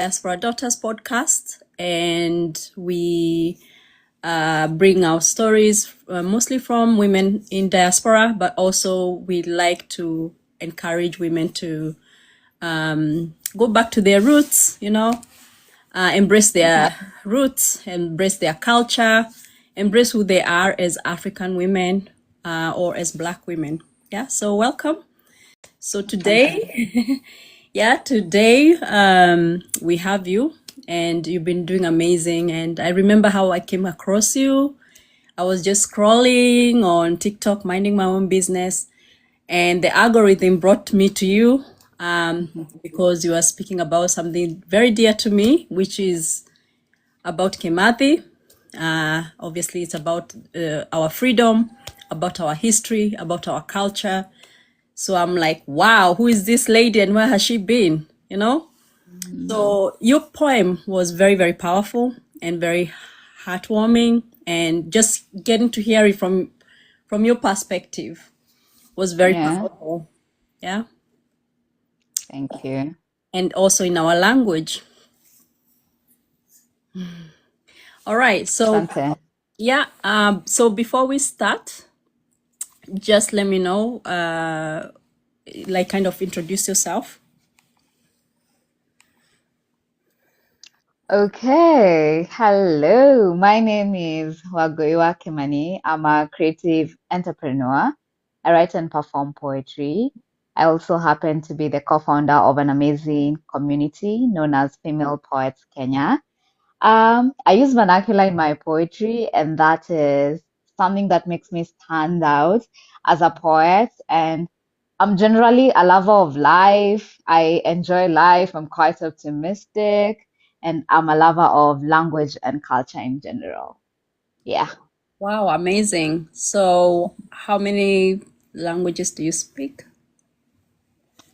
Diaspora Daughters Podcast, and we bring our stories mostly from women in diaspora, but also we like to encourage women to go back to their roots, embrace their roots, embrace their culture, embrace who they are as African women or as Black women. Yeah, so welcome. So today, today we have you, and you've been doing amazing. And I remember how I came across you. I was just scrolling on TikTok, minding my own business, and the algorithm brought me to you because you are speaking about something very dear to me, which is about Kimathi. Obviously, it's about our freedom, about our history, about our culture. So I'm like, wow, who is this lady and where has she been? So your poem was very, very powerful and very heartwarming, and just getting to hear it from your perspective was very powerful. Yeah. Thank you. And also in our language. All right. So so before we start, just let me know, kind of introduce yourself. Okay. Hello. My name is Wangui Kimani. I'm a creative entrepreneur. I write and perform poetry. I also happen to be the co-founder of an amazing community known as Female Poets Kenya. I use vernacular in my poetry, and that is something that makes me stand out as a poet. And I'm generally a lover of life. I enjoy life. I'm quite optimistic, and I'm a lover of language and culture in general. Yeah. Wow, amazing. So how many languages do you speak?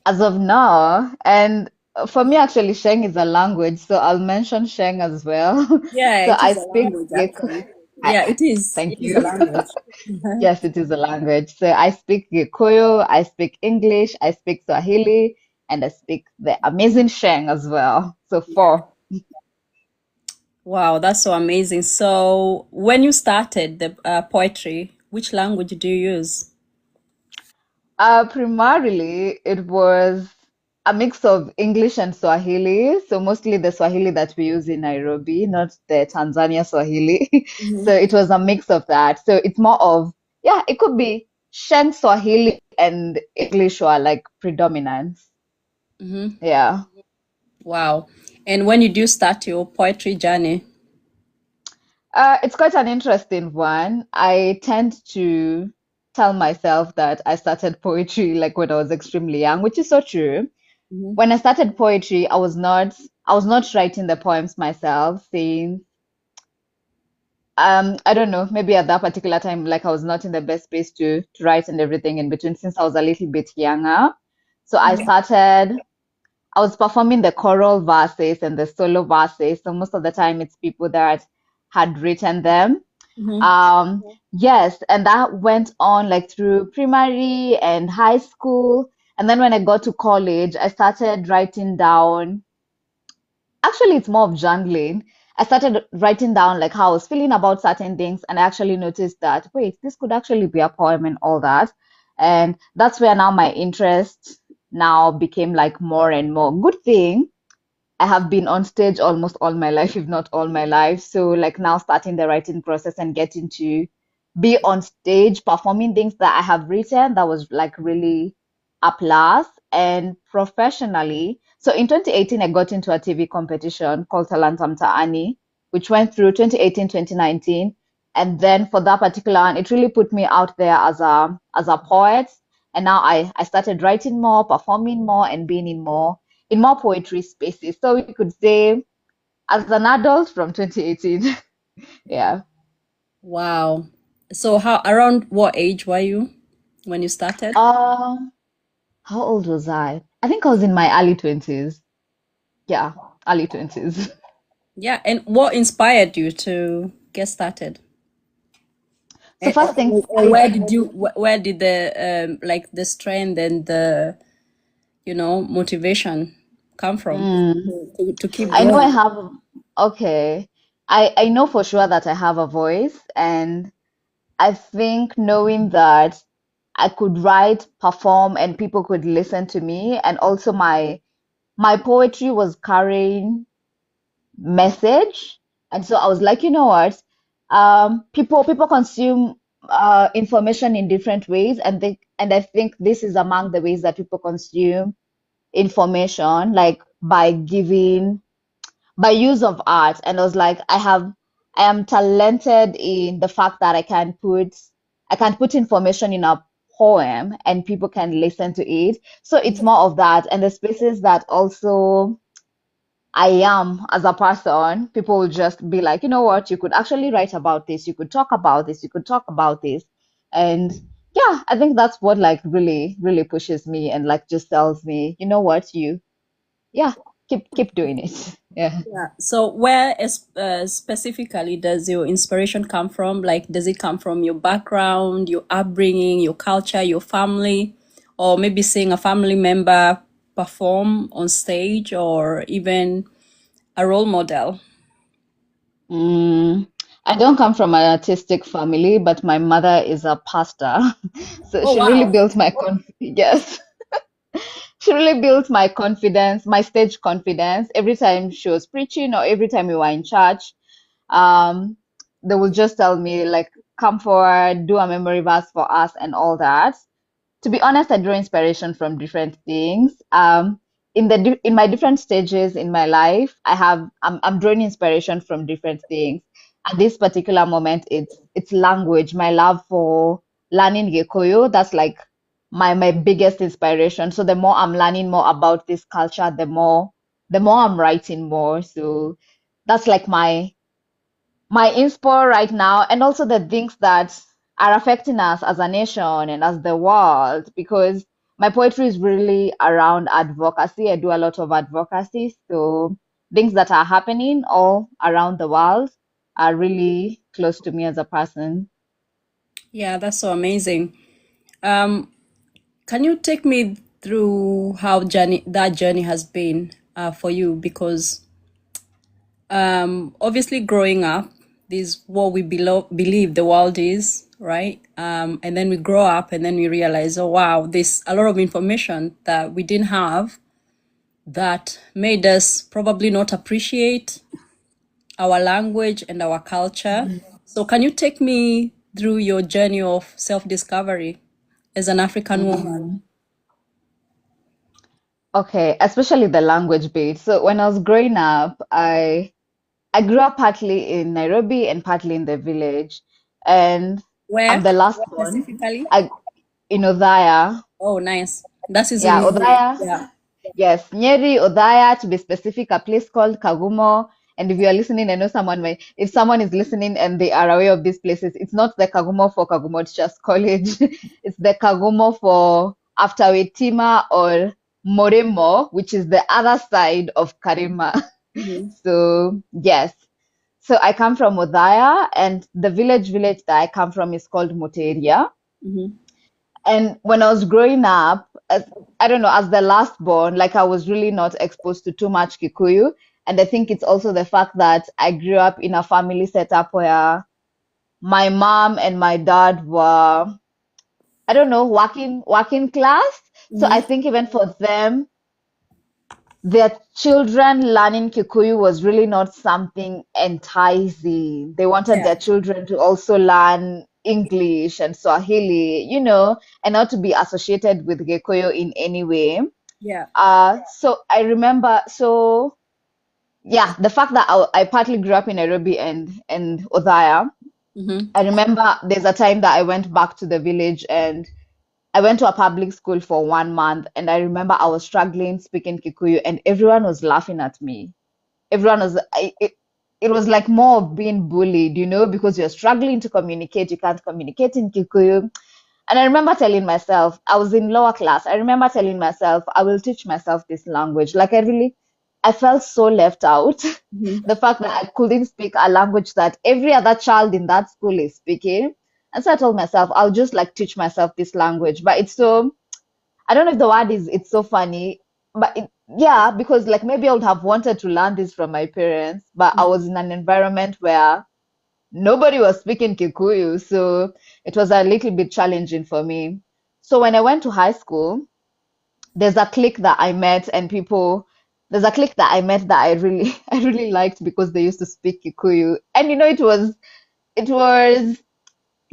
As of now, and for me, actually, Sheng is a language, so I'll mention Sheng as well. Yeah, So it I is a speak language Gek. actually. Yeah, it is. Thank It is a you. language. Yes, it is a language. So I speak Kikuyu, I speak English, I speak Swahili, and I speak the amazing Sheng as well. So four. Wow, that's so amazing. So when you started the poetry, which language do you use? Primarily, it was a mix of English and Swahili. So mostly the Swahili that we use in Nairobi, not the Tanzania Swahili. So Mm-hmm. it was a mix of that. So it's more of, yeah, it could be Sheng Swahili and English were like predominant. Mm-hmm. Yeah. Wow. And when did you start your poetry journey? It's quite an interesting one. I tend to tell myself that I started poetry like when I was extremely young, which is so true. Mm-hmm. When I started poetry, I was not writing the poems myself, saying I don't know, maybe at that particular time, like I was not in the best space to write and everything in between since I was a little bit younger. So I was performing the choral verses and the solo verses. So most of the time it's people that had written them. Mm-hmm. Um, yes, and that went on like through primary and high school. And then when I got to college, I started writing down. Actually, it's more of journaling. I started writing down like how I was feeling about certain things, and I actually noticed that, wait, this could actually be a poem and all that. And that's where now my interest now became like more and more. Good thing I have been on stage almost all my life, if not all my life. So like now starting the writing process and getting to be on stage performing things that I have written, that was like really a plus. And professionally, so in 2018, I got into a TV competition called Talanta Mtaani, which went through 2018, 2019. And then for that particular one, it really put me out there as a poet. And now I started writing more, performing more, and being in more poetry spaces. So we could say as an adult from 2018. Yeah. Wow. So how around what age were you when you started? Um, how old was I? I think I was in my early 20s. Yeah, early 20s. Yeah, and what inspired you to get started? So And first things, or where did the like the strength and the motivation come from Mm. to keep I know I growing? have, okay. I know for sure that I have a voice, and I think knowing that I could write, perform, and people could listen to me, and also my poetry was carrying message. And so I was like, you know what? People consume information in different ways, and I think this is among the ways that people consume information, like by use of art. And I was like, I am talented in the fact that I can put information in a poem and people can listen to it. So it's more of that. And the spaces that also I am as a person, people will just be like, you know what, you could actually write about this, you could talk about this, you could talk about this. And yeah, I think that's what like really, really pushes me and like just tells me, you know what, yeah, keep doing it. Yeah. Yeah. So specifically does your inspiration come from? Like, does it come from your background, your upbringing, your culture, your family, or maybe seeing a family member perform on stage, or even a role model? Mm, I don't come from an artistic family, but my mother is a pastor. So Oh, she really wow. built my yes. She really built my confidence, my stage confidence. Every time she was preaching or every time we were in church, um, they would just tell me like, come forward, do a memory verse for us and all that. To be honest, I draw inspiration from different things. In my different stages in my life, I'm drawing inspiration from different things. At this particular moment, it's language. My love for learning Gikuyu, that's like my biggest inspiration. So the more I'm learning more about this culture, the more I'm writing more. So that's like my inspo right now, and also the things that are affecting us as a nation and as the world, because my poetry is really around advocacy. I do a lot of advocacy, so things that are happening all around the world are really close to me as a person. Yeah, that's so amazing. Um, can you take me through how journey has been for you? Because obviously growing up, this is what we believe the world is, right? And then we grow up and then we realize, oh wow, there's a lot of information that we didn't have that made us probably not appreciate our language and our culture. So can you take me through your journey of self-discovery as an African woman? Mm. Okay, especially the language bit. So when I was growing up, I grew up partly in Nairobi and partly in the village, and I'm Where the last one. specifically? I in Othaya. Oh, nice. That is Yeah, in Othaya. yeah. Yes, Nyeri, Othaya, to be specific, a place called Kagumo. And if you are listening, I know if someone is listening and they are aware of these places, it's not the Kagumo for Kagumo Teachers College. It's the Kagumo for after Wetima or Moremo, which is the other side of Karima. Mm-hmm. So, yes. So I come from Othaya, and the village that I come from is called Moteria. Mm-hmm. And when I was growing up, I don't know, as the last born, like I was really not exposed to too much Kikuyu. And I think it's also the fact that I grew up in a family setup where my mom and my dad were, I don't know, working class. So I Mm-hmm. think even for them, their children learning Kikuyu was really not something enticing. They wanted Yeah. their children to also learn English and Swahili, and not to be associated with Gikuyu in any way. Yeah. So I remember, so yeah, the fact that I partly grew up in Nairobi and Othaya. Mm-hmm. I remember there's a time that I went back to the village and I went to a public school for 1 month, and I remember I was struggling speaking Kikuyu, and everyone was laughing at me. Everyone was, it was like more of being bullied, because you're struggling to communicate, you can't communicate in Kikuyu. And I remember telling myself, I was in lower class. I remember telling myself, I will teach myself this language. Like I felt so left out. Mm-hmm. The fact that I couldn't speak a language that every other child in that school is speaking. And so I told myself, I'll just like teach myself this language. But it's so, I don't know if the word is, it's so funny, but yeah, because like maybe I would have wanted to learn this from my parents, but I was in an environment where nobody was speaking Kikuyu, so it was a little bit challenging for me. So when I went to high school, there's a clique that I met and people there's a clique that I met that I really I really liked because they used to speak Kikuyu. And you know it was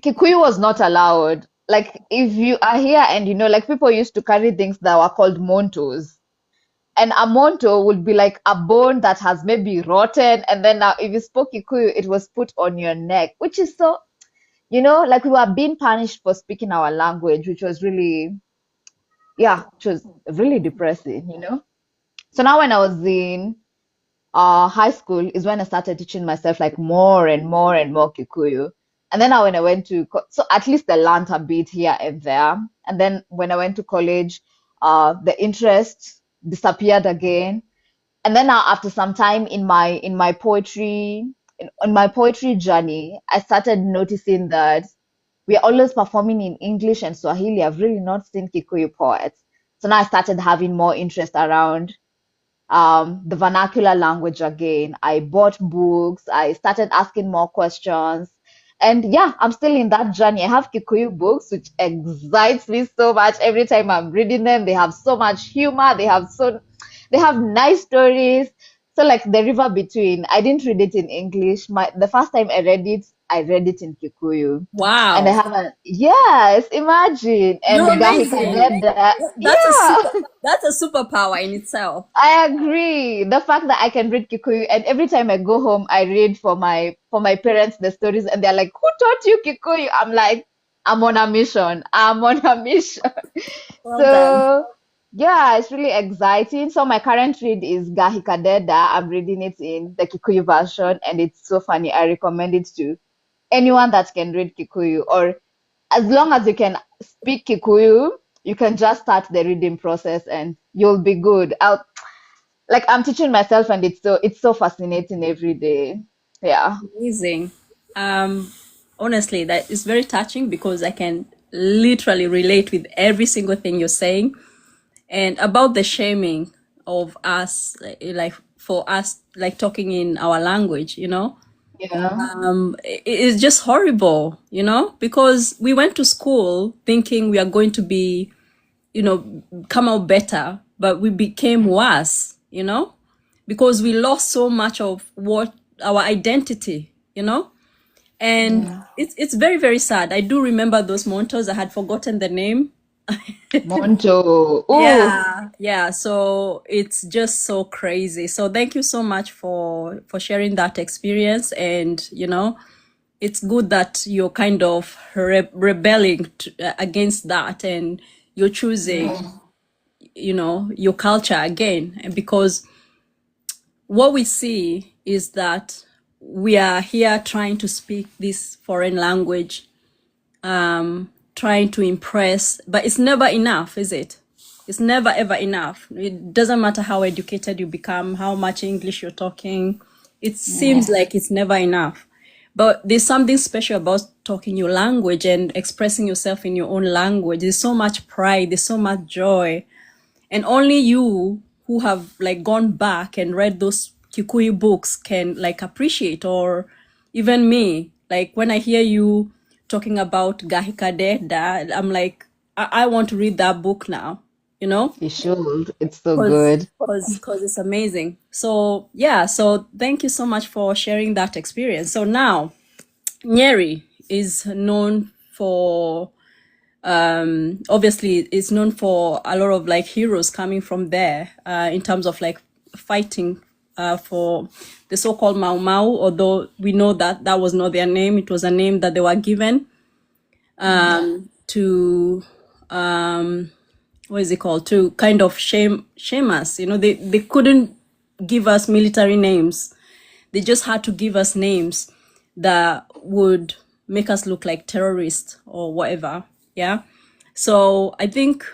Kikuyu was not allowed. Like if you are here and you know like people used to carry things that were called montos. And a monto would be like a bone that has maybe rotten, and then now if you spoke Kikuyu, it was put on your neck, which is so, you know, like we were being punished for speaking our language, which was really, yeah, which was really depressing, you know. So now when I was in high school is when I started teaching myself like more and more and more Kikuyu. And then now when I went to so at least I learned a bit here and there. And then when I went to college, the interest disappeared again. And then now after some time in my poetry journey, I started noticing that we are always performing in English and Swahili. I've really not seen Kikuyu poets. So now I started having more interest around the vernacular language again. I bought books, I started asking more questions. And yeah, I'm still in that journey. I have Kikuyu books, which excites me so much every time I'm reading them. They have so much humor, they have nice stories. So like The River Between, I didn't read it in English. The first time I read it in Kikuyu. And I Wow, haven't, yes, imagine. And you're Gahi amazing. Kadeda, That's a yeah. superpower in itself. I agree. The fact that I can read Kikuyu and every time I go home, I read for my parents the stories and they're like, "Who taught you Kikuyu?" I'm like, "I'm on a mission. I'm on a mission." Well done. So yeah, it's really exciting. So my current read is Gahi Kadeda. I'm reading it in the Kikuyu version and it's so funny. I recommend it to anyone that can read Kikuyu or as long as you can speak Kikuyu, you can just start the reading process and you'll be good. I'm teaching myself and it's so fascinating every day. Yeah. Amazing. Um, Honestly, that is very touching because I can literally relate with every single thing you're saying. And about the shaming of us, like for us, like talking in our language, Yeah. it's just horrible, because we went to school thinking we are going to be, come out better, but we became worse, because we lost so much of what our identity, and Yeah. it's very, very sad. I do remember those montos. I had forgotten the name. Monjo. Ooh. Yeah, so it's just so crazy. So thank you so much for sharing that experience. And it's good that you're kind of rebelling against that, and you're choosing Yeah. your culture again. And because what we see is that we are here trying to speak this foreign language, trying to impress, but it's never enough, is it? It's never ever enough. It doesn't matter how educated you become, how much English you're talking. It seems Yeah. like it's never enough. But there's something special about talking your language and expressing yourself in your own language. There's so much pride, there's so much joy. And only you who have like gone back and read those Kikuyu books can like appreciate. Or even me, like when I hear you talking about Gahikadeda, I'm like, I want to read that book now, you know You should. It's so because good. because it's amazing. So yeah, so thank you so much for sharing that experience. So now Nyeri is known for, obviously it's known for a lot of like heroes coming from there, in terms of like fighting for the so-called Mau Mau, although we know that that was not their name. It was a name that they were given Mm. to, what is it called, to kind of shame us. They couldn't give us military names. They just had to give us names that would make us look like terrorists or whatever. Yeah. So I think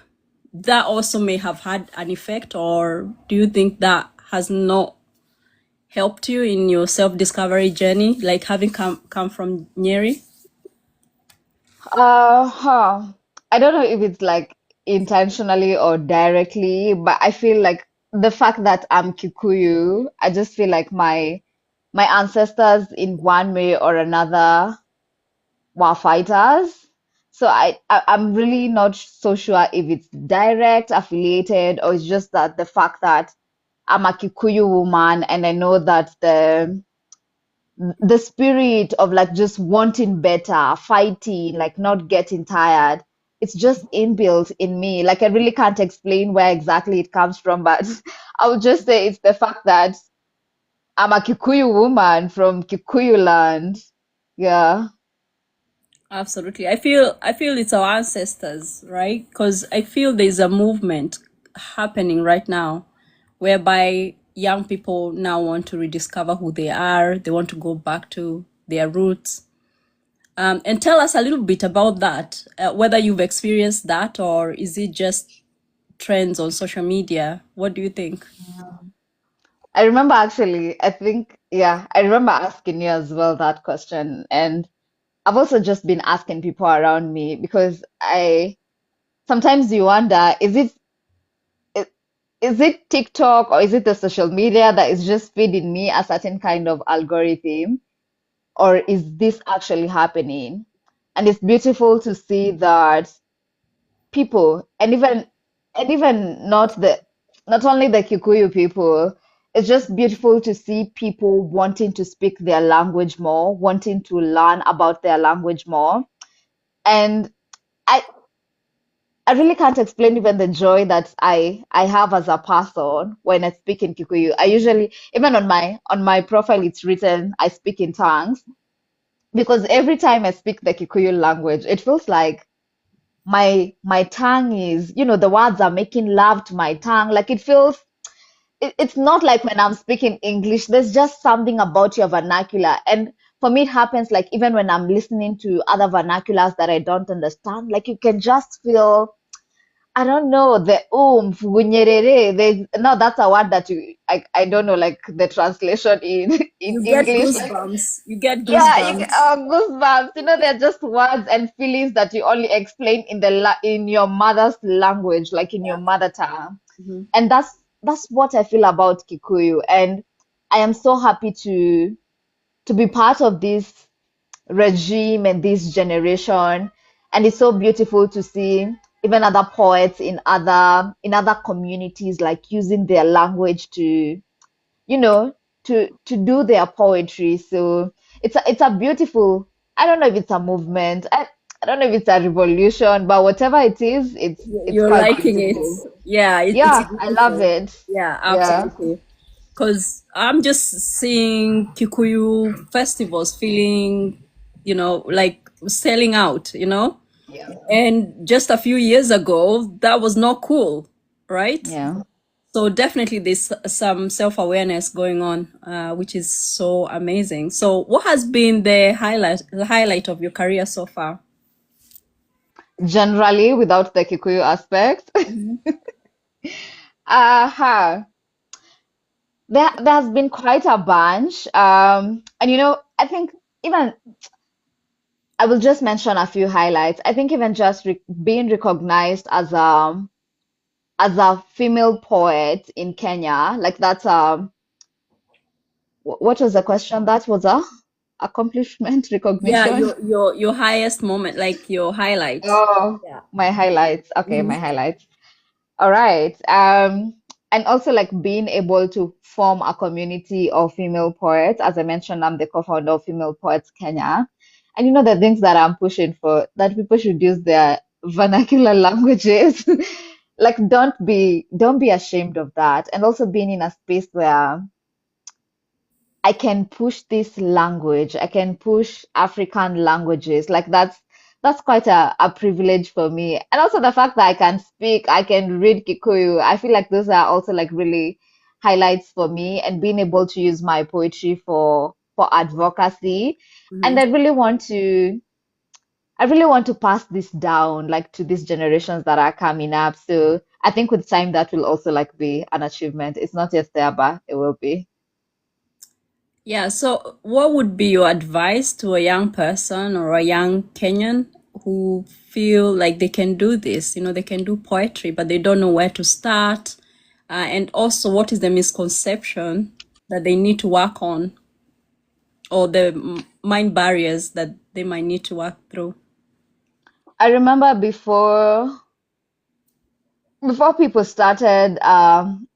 that also may have had an effect. Or do you think that has not helped you in your self-discovery journey, like having come from Nyeri? Huh. I don't know if it's like intentionally or directly, but I feel like the fact that I'm Kikuyu, I just feel like my ancestors in one way or another were fighters. So I'm really not so sure if it's direct affiliated or it's just that the fact that I'm a Kikuyu woman and I know that the spirit of like just wanting better, fighting, like not getting tired, it's just inbuilt in me. Like I really can't explain where exactly it comes from, but I would just say it's the fact that I'm a Kikuyu woman from Kikuyu land. Yeah. Absolutely. I feel it's our ancestors, right? Because I feel there's a movement happening right now whereby young people now want to rediscover who they are. They want to go back to their roots. And tell us a little bit about that, whether you've experienced that or is it just trends on social media? What do you think? I remember actually, I think, yeah, I remember asking you as well that question. And I've also just been asking people around me because I sometimes you wonder, i- is it TikTok or is it the social media that is just feeding me a certain kind of algorithm, or is this actually happening? And it's beautiful to see that people, and even not only the Kikuyu people, it's just beautiful to see people wanting to speak their language more, wanting to learn about their language more. And I I really can't explain even the joy that I have as a person when I speak in Kikuyu. I usually, even on my profile it's written I speak in tongues, because every time I speak the Kikuyu language, it feels like my tongue is, the words are making love to my tongue. Like it feels, it's not like when I'm speaking English. There's just something about your vernacular. And for me, it happens like even when I'm listening to other vernaculars that I don't understand, like you can just feel, I don't know, the gunyerere. No, that's a word that I don't know, like the translation in in You get English. Like, goosebumps. You get yeah, goosebumps. goosebumps. They're just words and feelings that you only explain in your mother's language, like in your mother tongue. Mhm. And that's what I feel about Kikuyu. And I am so happy to be part of this regime and this generation. And it's so beautiful to see even other poets in other communities like using their language to, you know, to do their poetry. So it's a beautiful, I don't know if it's a movement. I don't know if it's a revolution, but whatever it is, it's You're quite liking it. beautiful. Yeah, it's Yeah, I love beautiful. it. Yeah, Yeah. absolutely. Because I'm just seeing Kikuyu festivals feeling, like selling out, Yeah. and just a few years ago, that was not cool, right? Yeah. So definitely there's some self-awareness going on, which is so amazing. So what has been the highlight of your career so far? Generally, without the Kikuyu aspect. Mhm. Uh-huh. There's been quite a bunch. And I think even I will just mention a few highlights. I think even just being recognized as a female poet in Kenya, like that's what was the question? That was a accomplishment Yeah, recognition. your highest moment, like your highlight. Oh, Yeah. my highlights. Okay, Mhm. my highlights. All right. And also like being able to form a community of female poets. As I mentioned, I'm the co-founder of Female Poets Kenya. And the things that I'm pushing for, that people should use their vernacular languages. Like don't be ashamed of that. And also being in a space where I can push this language. I can push African languages. Like that's quite a privilege for me. And also the fact that I can speak, I can read Kikuyu. I feel like those are also like really highlights for me, and being able to use my poetry for advocacy. And Mhm. I really want to pass this down like to these generations that are coming up. So I think with time that will also like be an achievement. It's not yet there, but it will be. Yeah, so what would be your advice to a young person or a young Kenyan who feel like they can do this? They can do poetry, but they don't know where to start. And also, what is the misconception that they need to work on, or the mind barriers that they might need to work through? I remember before people started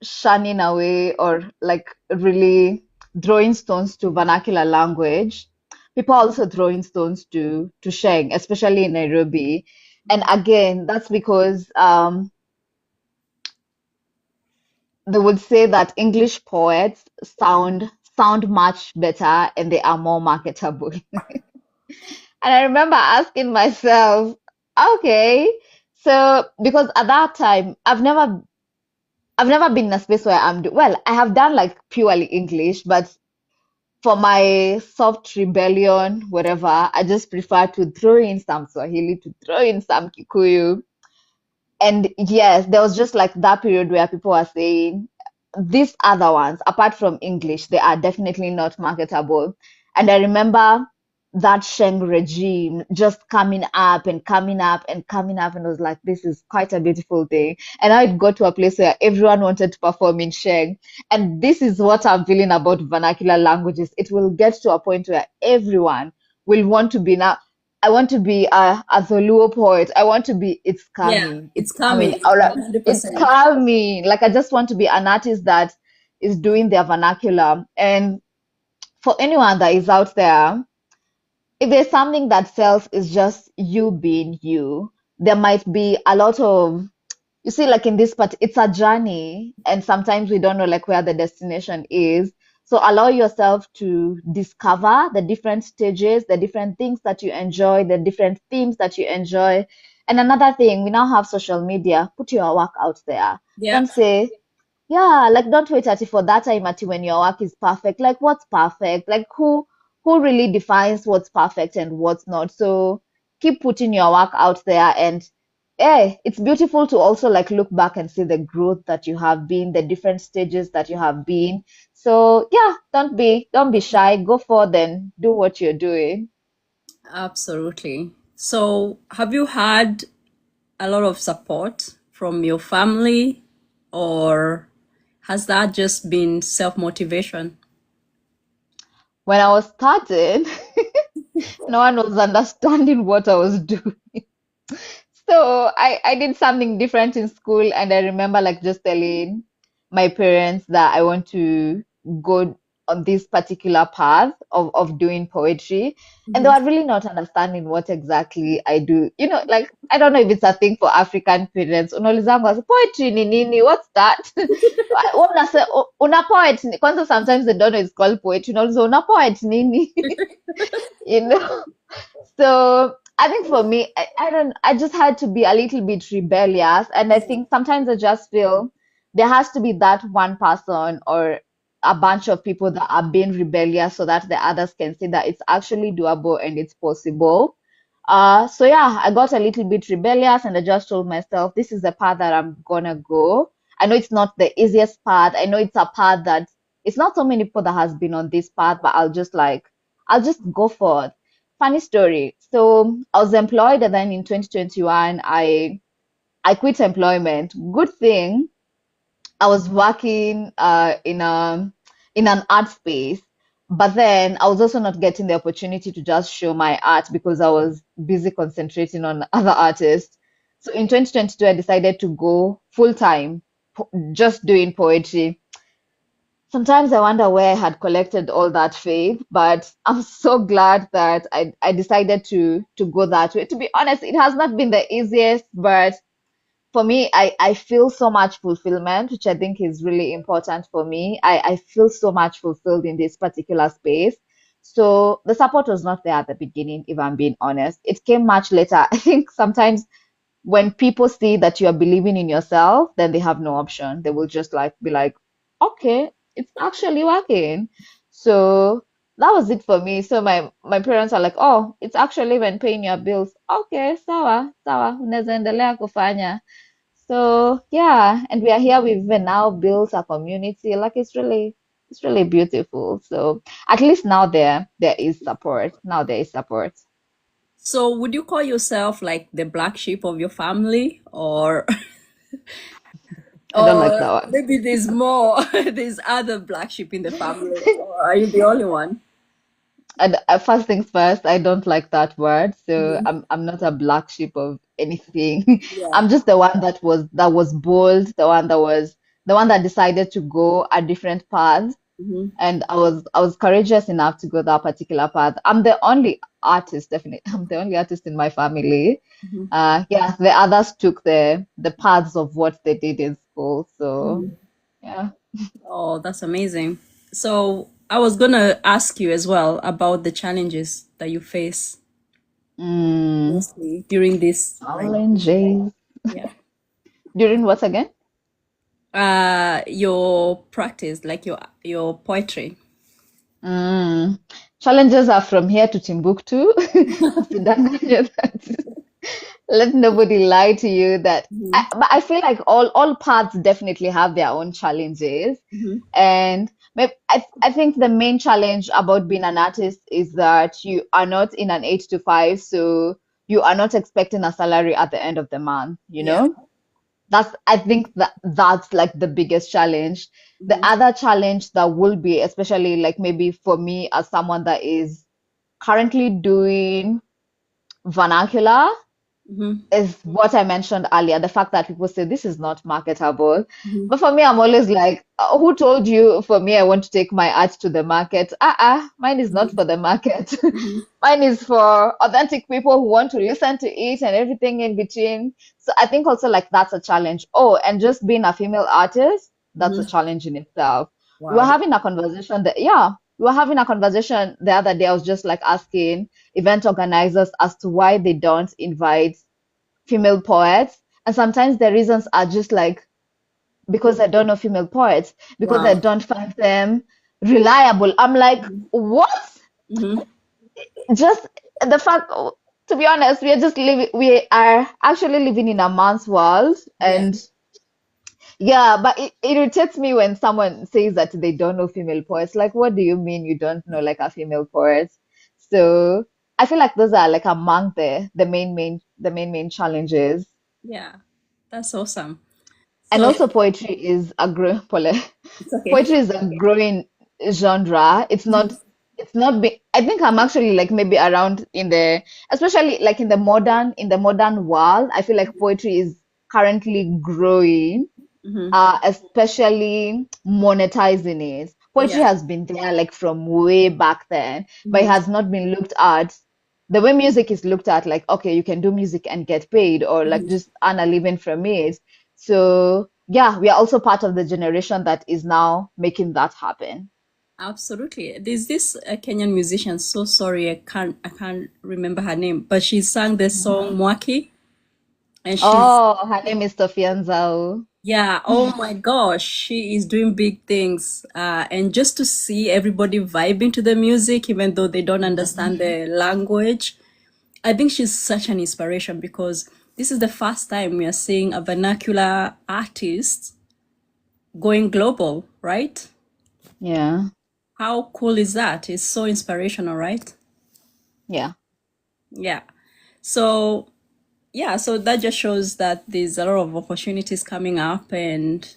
shunning away or like really throwing stones to vernacular language, people are also throwing stones to Sheng, especially in Nairobi. And again, that's because they would say that English poets sound much better and they are more marketable. And I remember asking myself, okay, so because at that time I've never been in a space where well, I have done like purely English, but for my soft rebellion, whatever, I just prefer to throw in some Swahili, to throw in some Kikuyu. And yes, there was just like that period where people were saying these other ones, apart from English, they are definitely not marketable. And I remember that Sheng regime just coming up and coming up and coming up, and I was like, this is quite a beautiful thing. And now it got to a place where everyone wanted to perform in Sheng. And this is what I'm feeling about vernacular languages. It will get to a point where everyone will want to be now. I want to be a Zoluo poet. I want to be, it's Yeah, coming, it's it's coming. coming. All right, it's 100%. coming. Like I just want to be an artist that is doing their vernacular. And for anyone that is out there, if there's something that sells is just you being you, there might be a lot of, you see, like in this part, it's a journey, and sometimes we don't know like where the destination is. So allow yourself to discover the different stages, the different things that you enjoy, the different themes that you enjoy. And another thing, we now have social media. Put your work out there. Yeah, Don't say, yeah, like don't wait at it for that time at when your work is perfect. Like what's perfect? Like who really defines what's perfect and what's not? So keep putting your work out there, and it's beautiful to also like look back and see the growth that you have been, the different stages that you have been. So yeah, don't be shy. Go forth and do what you're doing. absolutely. So, have you had a lot of support from your family, or has that just been self motivation? When I was starting, no one was understanding what I was doing. So I did something different in school, and I remember like just telling my parents that I want to go on this particular path of doing poetry. And they Mhm. were really not understanding what exactly I do. You know, like I don't know if it's a thing for African parents. Unaulizanga was poetry ni nini? What's that? Una poet ni-" Kwanza sometimes they don't know it's called poetry. Unauliza una poet nini? You know? So I think for me, I just had to be a little bit rebellious. And I think sometimes I just feel there has to be that one person or a bunch of people that are being rebellious so that the others can see that it's actually doable and it's possible. So yeah, I got a little bit rebellious and I just told myself, this is the path that I'm gonna go. I know it's not the easiest path. I know it's a path that it's not so many people that has been on this path, but I'll just go for it. Funny story. So I was employed, and then in 2021, I quit employment. Good thing I was working in an art space, but then I was also not getting the opportunity to just show my art because I was busy concentrating on other artists. So in 2022, I decided to go full time, just doing poetry. Sometimes I wonder where I had collected all that faith, but I'm so glad that I decided to go that way. To be honest, it has not been the easiest, but for me, I feel so much fulfillment, which I think is really important for me. I feel so much fulfilled in this particular space. So the support was not there at the beginning, if I'm being honest. It came much later. I think sometimes when people see that you are believing in yourself, then they have no option. They will just like be like, okay, it's actually working. So that was it for me. So my parents are like, oh, it's actually when paying your bills. Okay, sawa, sawa, unaweza endelea kufanya. So yeah, and we are here. We've even now built a community. Like it's really beautiful. So at least now there is support. Now there is support. So, would you call yourself like the black sheep of your family, or I don't like Or that one. maybe there's more, there's other black sheep in the family, or are you the only one? And first things first, I don't like that word. So Hmm. I'm not a black sheep of anything. Yeah. I'm just the one that was bold, the one that decided to go a different path. Hmm. And I was courageous enough to go that particular path. I'm the only artist, definitely. I'm the only artist in my family. Hmm. Yeah, the others took the paths of what they did in school. So Hmm. yeah. Oh, that's amazing. So I was gonna ask you as well about the challenges that you face Mm, mostly during this, like, challenges. yeah, During what again? your practice, like your poetry. Mm. Challenges are from here to Timbuktu. I've been done that. Let nobody lie to you that Hmm. but I feel like all paths definitely have their own challenges. Hmm. And I think the main challenge about being an artist is that you are not in an 8 to 5, so you are not expecting a salary at the end of the month, you Yeah. know? I think that's like the biggest challenge. The Hmm. other challenge that will be, especially like maybe for me as someone that is currently doing vernacular, Hmm. is what I mentioned earlier, the fact that people say this is not marketable. Hmm. But for me, I'm always like, who told you for me I want to take my art to the market? Mine is not for the market. Hmm. Mine is for authentic people who want to listen to it and everything in between. So I think also like that's a challenge. Oh, and just being a female artist, that's a Hmm. challenge in itself. We were Wow. having a conversation that, yeah, we were having a conversation the other day. I was just like asking event organizers as to why they don't invite female poets. And sometimes the reasons are just like because I don't know female poets, because I Wow. don't find them reliable. I'm like, Hmm. what? Hmm. Just the fact, to be honest, we are actually living in a man's world. Yeah. And yeah, but it irritates me when someone says that they don't know female poets. Like, what do you mean you don't know like a female poet? So I feel like those are like among the main challenges. Yeah. That's awesome. And So also it's okay. poetry is a growing genre. I think I'm actually like maybe around in the, especially like in the modern world, I feel like poetry is currently growing, Hmm. especially monetizing it. Poetry Yeah. has been there like from way back then, but it Hmm. has not been looked at the way music is looked at, like, okay, you can do music and get paid or like Hmm. just earn a living from it. So, yeah, we are also part of the generation that is now making that happen. Absolutely. There's this Kenyan musician. So sorry, I can't remember her name, but she sang this Mhm. song Mwaki, and she's Oh, her name is Sophia Nzau. yeah. Oh my gosh, she is doing big things. And just to see everybody vibing to the music, even though they don't understand Mhm. the language, I think she's such an inspiration because this is the first time we are seeing a vernacular artist going global, right? Yeah, How cool is that? It's so inspirational, right? yeah. Yeah. So, yeah, so that just shows that there's a lot of opportunities coming up, and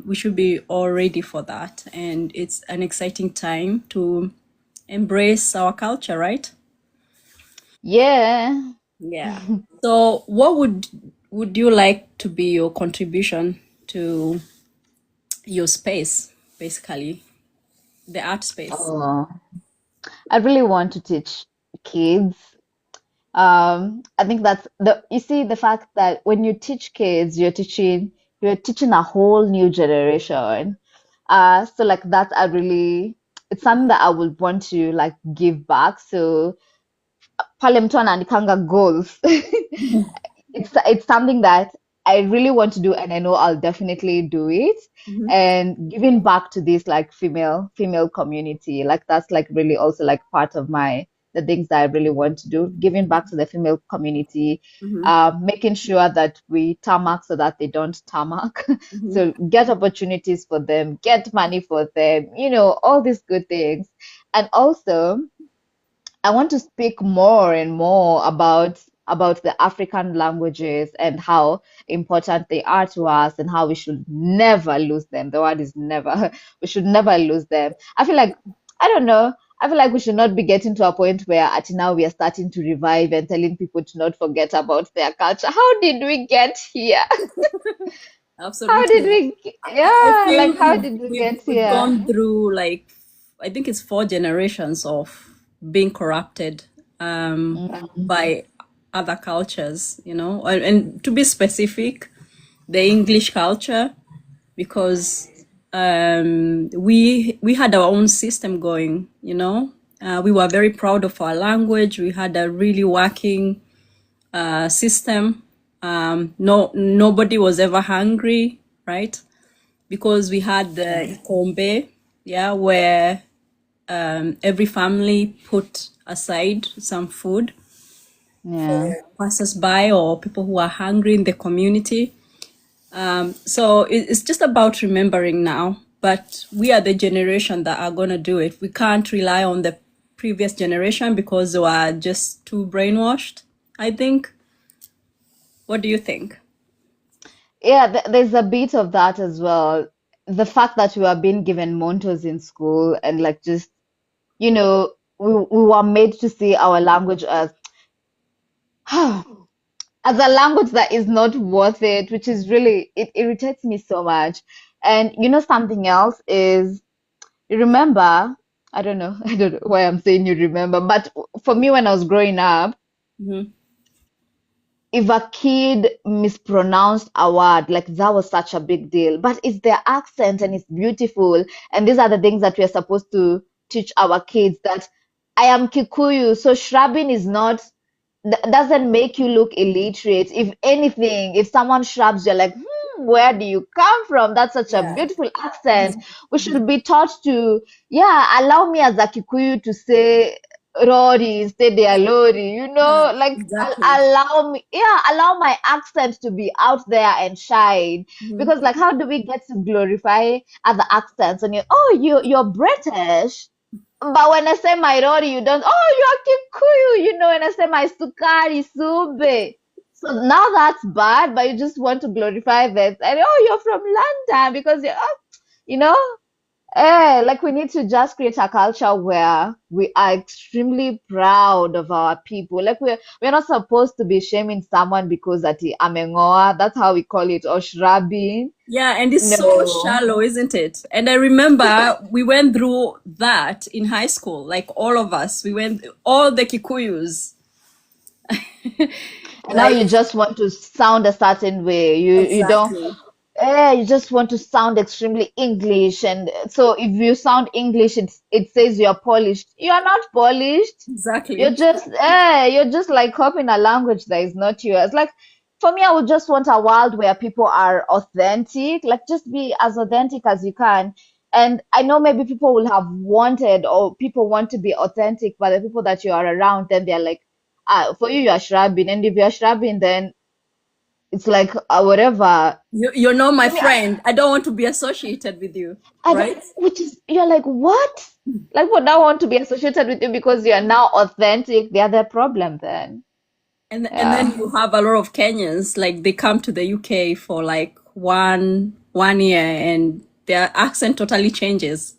we should be all ready for that. And it's an exciting time to embrace our culture, right? Yeah. Yeah. So, what would you like to be your contribution to your space, basically, the art space? Oh, I really want to teach kids. I think that's you see the fact that when you teach kids, you're teaching a whole new generation. So like that it's something that I would want to like give back. So pale mtu anaandikanga goals. It's something that I really want to do, and I know I'll definitely do it. Mhm. And giving back to this like female community, like that's like really also like part of the things that I really want to do. Giving back to the female community, Mhm. making sure that we tarmac so that they don't tarmac. Mhm. So get opportunities for them, get money for them, all these good things. And also I want to speak more and more about about the African languages and how important they are to us and how we should never lose them. The word is never. We should never lose them. I feel like, I don't know. I feel like we should not be getting to a point where at now we are starting to revive and telling people to not forget about their culture. How did we get here? How did Absolutely. we, I yeah, feel like how did we get we've here? gone through like, I think it's 4 generations of being corrupted Mm, by other cultures, and to be specific, the English culture, because we had our own system going, we were very proud of our language. We had a really working system. Nobody was ever hungry, right? Because we had the ikombe, yeah, where every family put aside some food yeah. passers-by or people who are hungry in the community. So it's just about remembering now, but we are the generation that are going to do it. We can't rely on the previous generation because they were just too brainwashed, I think. What do you think? Yeah, there's a bit of that as well. The fact that we are being given montos in school and like just, we were made to see our language as as a language that is not worth it, which is really, it irritates me so much. And something else is, you remember, I don't know why I'm saying you remember, but for me when I was growing up, Mhm. if a kid mispronounced a word, like that was such a big deal. But it's their accent and it's beautiful. And these are the things that we're supposed to teach our kids that I am Kikuyu, so shrubbing is not, doesn't make you look illiterate. If anything, if someone shrubs, you're like, where do you come from? That's such a Yeah, beautiful accent. We should be taught to, yeah, allow me as a Kikuyu to say Rory instead they are Lori, like exactly. allow me, yeah, allow my accent to be out there and shine. Mhm. Because like, how do we get to glorify other accents? And you're British, but when I say my Rory, you don't. Oh, you're Kikuyu, when I say my Sukari Sube. So now that's bad, but you just want to glorify this. And you're from London because you know. Like we need to just create a culture where we are extremely proud of our people. Like we're not supposed to be shaming someone because ati amengoa. That's how we call it, or shrubbing. Yeah, and it's so No. shallow, isn't it? And I remember we went through that in high school, like all of us. We went, all the Kikuyus. And now Like, you just want to sound a certain way. You don't. exactly. You just want to sound extremely English, and so if you sound English, it says you're polished. You're not polished. Exactly. You're just like copying a language that is not yours. Like for me, I would just want a world where people are authentic. Like just be as authentic as you can. And I know maybe people will have wanted or people want to be authentic, but the people that you are around, then they're like, for you, you're shrubbing, and if you're shrubbing, then it's like whatever. You're not my For me, friend. I don't want to be associated with you, I don't, right? which is, you're like, what? Like, would I want to be associated with you because you're now authentic? They are the problem then. And then Yeah. you have a lot of Kenyans, like they come to the UK for like one year and their accent totally changes.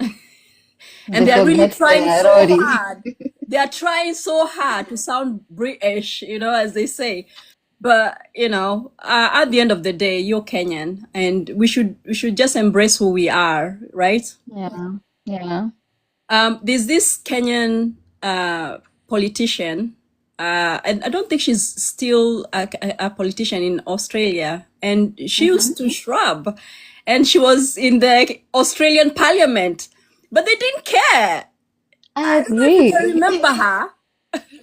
And They they're really forget trying their so Rory. hard. They are trying so hard to sound British, as they say. But at the end of the day, you're Kenyan, and we should just embrace who we are, right? Yeah. Yeah. There's this Kenyan politician, and I don't think she's still a politician in Australia, and she used to shrub, and she was in the Australian Parliament, but they didn't care. I I don't know if you can agree. remember her.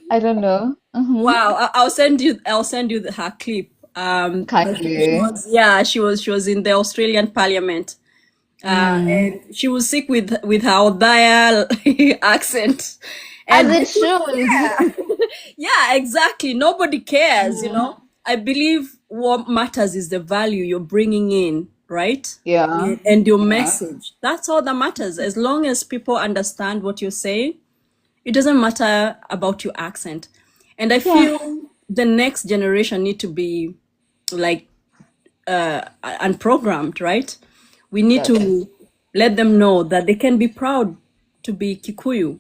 I don't know. Wow, I'll send you her clip. But she Kindly. was, yeah, she was in the Australian Parliament, Mm. and she was sick with her Odaya accent, As and they it could, should. yeah, yeah, exactly. Nobody cares. Mm. I believe what matters is the value you're bringing in, right? Yeah. And your Yeah. message. That's all that matters. As long as people understand what you're saying, it doesn't matter about your accent. And I Yeah. feel the next generation need to be like unprogrammed, right? We need Yes. to let them know that they can be proud to be Kikuyu,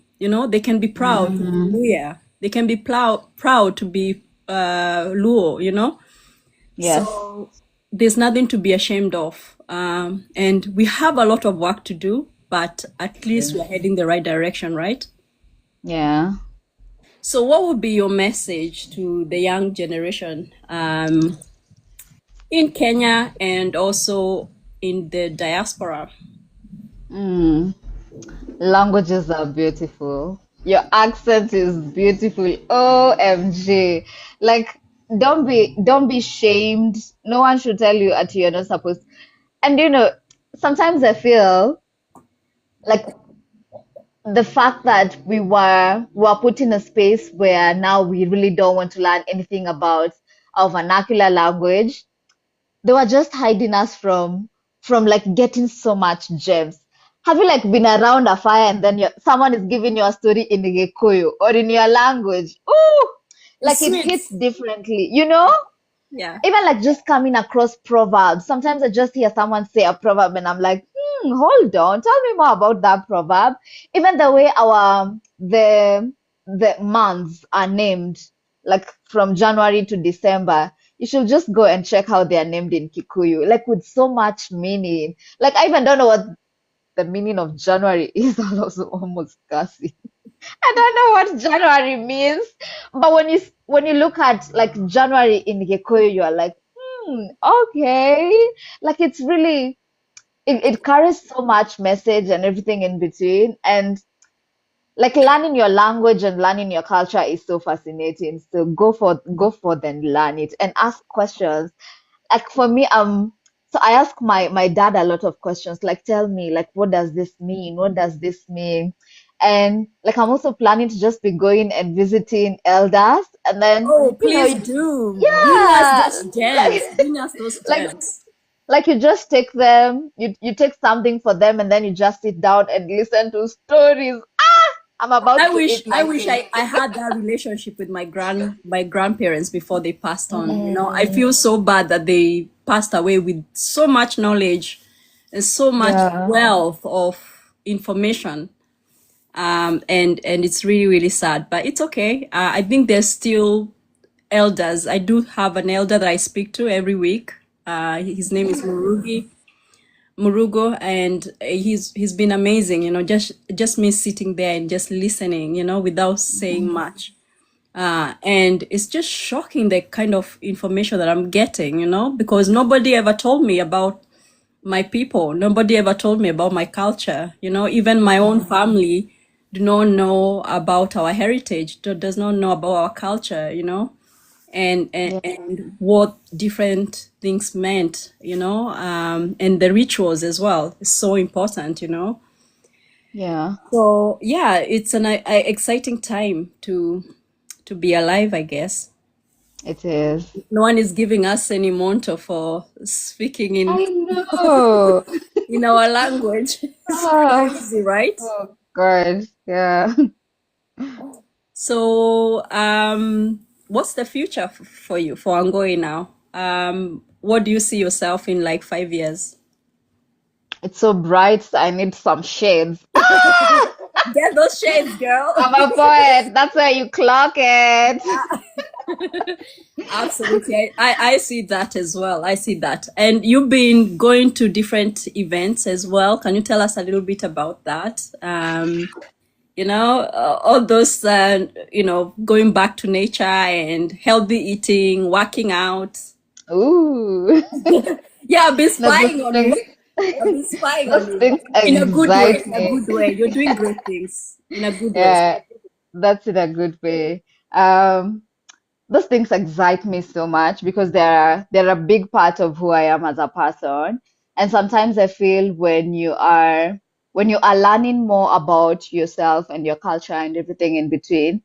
they can be proud to be Mm, Luya, they can be proud to be Luo, yes. So there's nothing to be ashamed of. And we have a lot of work to do, but at least True. we're heading the right direction, right? Yeah. So, what would be your message to the young generation in Kenya and also in the diaspora? Mm. Languages are beautiful. Your accent is beautiful. OMG. Like, don't be shamed. No one should tell you that you're not supposed. And sometimes I feel like the fact that we were put in a space where now we really don't want to learn anything about our vernacular language. They were just hiding us from like getting so much gems. Have you like been around a fire and then someone is giving you a story in Kikuyu or in your language? Ooh, It's like it sweet. hits differently. Yeah. Even like just coming across proverbs. Sometimes I just hear someone say a proverb and I'm like, hold on, tell me more about that proverb. Even the way the months are named, like from January to December, you should just go and check how they are named in Kikuyu, like with so much meaning. Like I even don't know what the meaning of January is. I also almost gassy. I don't know what January means, but when you look at like January in Gikuyu, you are like, okay. Like it's really it carries so much message and everything in between. And like learning your language and learning your culture is so fascinating. So go for then learn it and ask questions. Like for me, so I ask my dad a lot of questions, like tell me, like what does this mean, what does this mean? And like I'm also planning to just be going and visiting elders, and then Oh, please do bring us yeah, those like gems. Bring us those like gems. like you just take them, you take something for them, and then you just sit down and listen to stories. I'm I about to wish eat I my wish cake. I had that relationship with my grandparents before they passed on. I Mm, feel so bad that they passed away with so much knowledge and so much yeah, wealth of information. And it's really, really sad, but it's okay. I think there's still elders. I do have an elder that I speak to every week. His name is Murugo, and he's been amazing. Just me sitting there and just listening. Without saying much. And it's just shocking the kind of information that I'm getting. Because nobody ever told me about my people. Nobody ever told me about my culture. Even my own family do not know about our heritage, does not know about our culture. And yeah, and what different things meant, and the rituals as well is so important. yeah. So yeah, it's an exciting time to be alive, I guess. It is. No one is giving us any monto for speaking in I know. in our language. It's Ah, crazy, right? oh God. Yeah. So, what's the future for you, for Angoi now? What do you see yourself in like 5 years? It's so bright. I need some shades. Ah! Get those shades, girl. I'm a poet. That's where you clock it. Absolutely. I see that as well. I see that. And you've been going to different events as well. Can you tell us a little bit about that? All those, going back to nature and healthy eating, working out. Ooh. Yeah, I've been No, those spying on things, you. I've been spying those on you. things In a good way, excite in a me. good way. You're doing great things in a good way. Yeah, that's in a good way. Um, those things excite me so much because they're a big part of who I am as a person. And sometimes I feel when you are learning more about yourself and your culture and everything in between,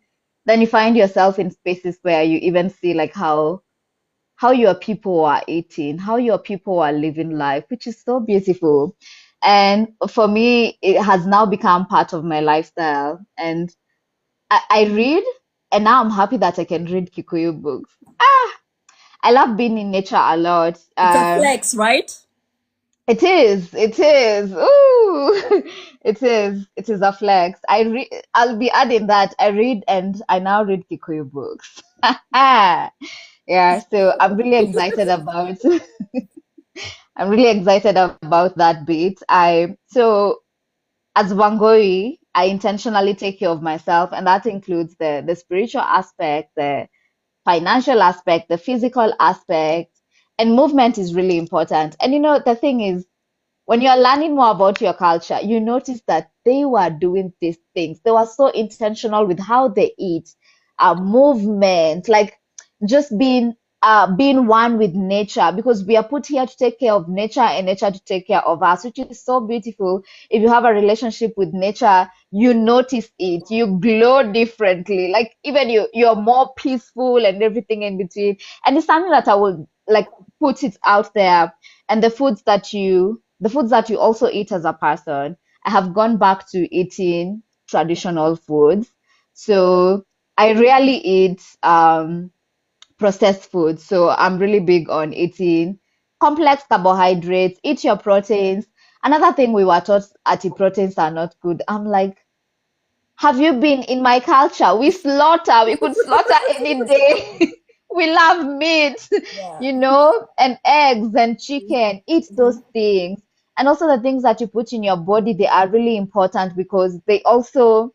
then you find yourself in spaces where you even see like how your people are eating, how your people are living life, which is so beautiful. And for me, it has now become part of my lifestyle. And I read And now I'm happy that I can read Kikuyu books. I love being in nature a lot. It's a flex, right? It is. Ooh, it is a flex. I'll be adding that I read and I now read Kikuyu books. Yeah, so I'm really excited about that bit. So as Wangui, I intentionally take care of myself, and that includes the spiritual aspect, the financial aspect, the physical aspect, and movement is really important. And the thing is, when you're learning more about your culture, you notice that they were doing these things. They were so intentional with how they eat, movement, like just being one with nature, because we are put here to take care of nature and nature to take care of us, which is so beautiful. If you have a relationship with nature, you notice it, you glow differently. Like even you're more peaceful and everything in between. And it's something that I would like put it out there. And the foods that you also eat as a person. I have gone back to eating traditional foods. So I rarely eat processed food. So I'm really big on eating complex carbohydrates, eat your proteins. Another thing we were taught proteins are not good. I'm like, have you been in my culture? We could slaughter any day. We love meat, Yeah. and eggs and chicken. Eat those things. And also the things that you put in your body, they are really important because they also,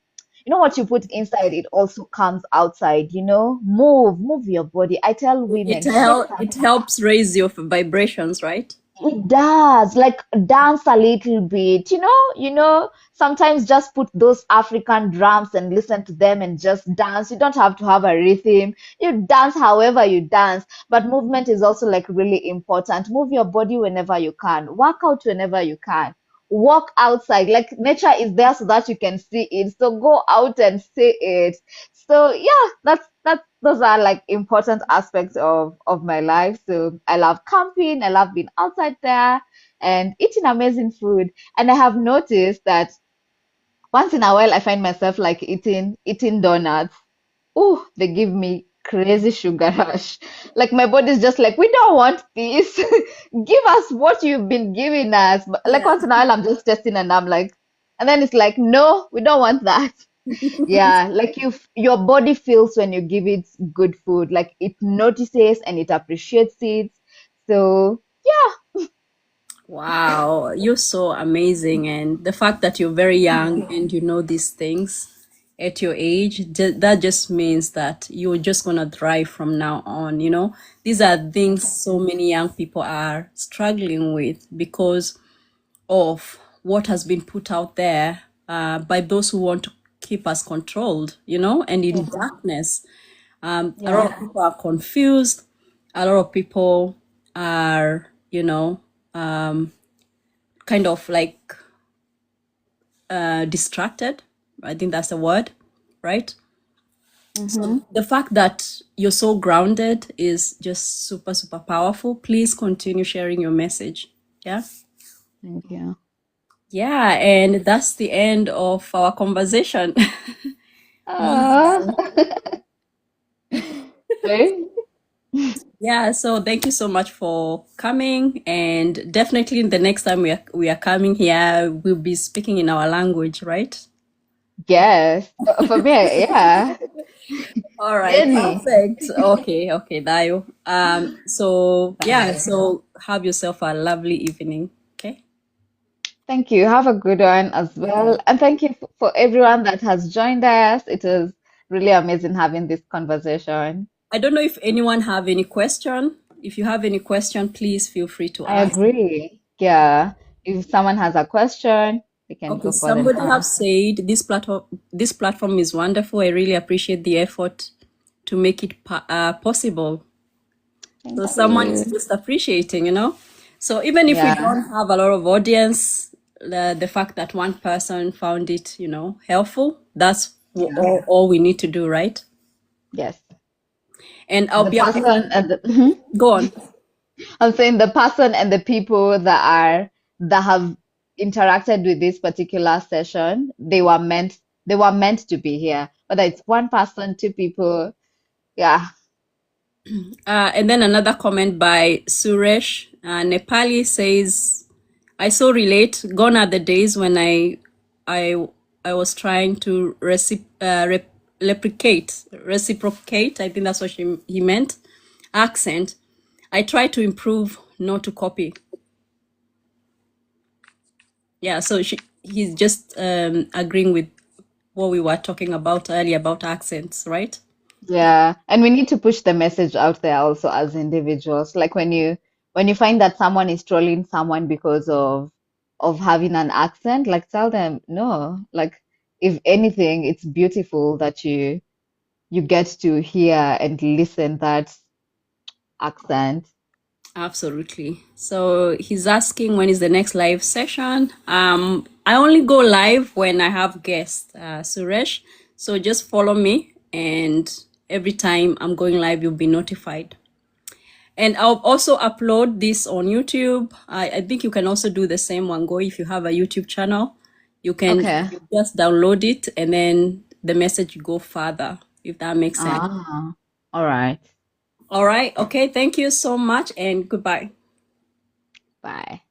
what you put inside, it also comes outside. Move your body. I tell women, get up. It helps raise your vibrations, right? It does, like dance a little bit, sometimes just put those African drums and listen to them and just dance. You don't have to have a rhythm. You dance however you dance, but movement is also like really important. Move your body whenever you can, work out whenever you can, walk outside. Like nature is there so that you can see it. So go out and see it. So yeah, those are like important aspects of my life. So I love camping, I love being outside there and eating amazing food. And I have noticed that once in a while I find myself like eating donuts. Oh, they give me crazy sugar rush. Like my body's just like, we don't want this. Give us what you've been giving us. But like Yeah. once in a while I'm just testing and I'm like, and then it's like, no, we don't want that. Yeah, like your body feels when you give it good food, like it notices and it appreciates it. So Wow, you're so amazing. And the fact that you're very young and you know these things at your age, that just means that you're just going to thrive from now on. These are things so many young people are struggling with because of what has been put out there by those who want to keep us controlled, and in darkness. A lot yeah, of people are confused. A lot of people are, kind of like distracted. I think that's the word, right? mm-hmm. So the fact that you're so grounded is just super, super powerful. Please continue sharing your message. Yeah. Thank you. Yeah. And that's the end of our conversation. Ah, okay. Yeah, so thank you so much for coming, and definitely the next time we are coming here, we'll be speaking in our language, right? Yes, for me, yeah. All right, Jenny, perfect. Okay, okay, Dayo. So yeah, so have yourself a lovely evening. Okay. thank you. Have a good one as well. And thank you for everyone that has joined us. It was really amazing having this conversation. I don't know if anyone have any question. If you have any question, please feel free to I ask. agree. Yeah. If someone has a question, we can Okay, go for them somebody have first. said this platform is wonderful. I really appreciate the effort to make it possible. So Thank someone is you. just appreciating. So even if we Yeah. don't have a lot of audience, the fact that one person found it, helpful, that's Yeah. all we need to do, right? Yes. And I'll The be person and the, go on. I'm saying the person and the people that have interacted with this particular session, they were meant they were meant to be here. Whether it's one person, two people, yeah. And then another comment by Suresh Nepali says, "I so relate. Gone are the days when I, I was trying to reciprocate. I think that's what he meant. Accent. I try to improve, not to copy." Yeah. So he's just agreeing with what we were talking about earlier about accents, right? Yeah, and we need to push the message out there also as individuals. Like when you find that someone is trolling someone because of having an accent, like tell them no. Like if anything, it's beautiful that you get to hear and listen that accent. Absolutely. So he's asking when is the next live session. I only go live when I have guests, Suresh. So just follow me, and every time I'm going live, you'll be notified. And I'll also upload this on YouTube. I think you can also do the same, Wangui. If you have a YouTube channel, you can Okay. just download it, and then the message go further, if that makes sense. Ah, all right. All right. Okay. Thank you so much, and goodbye. Bye.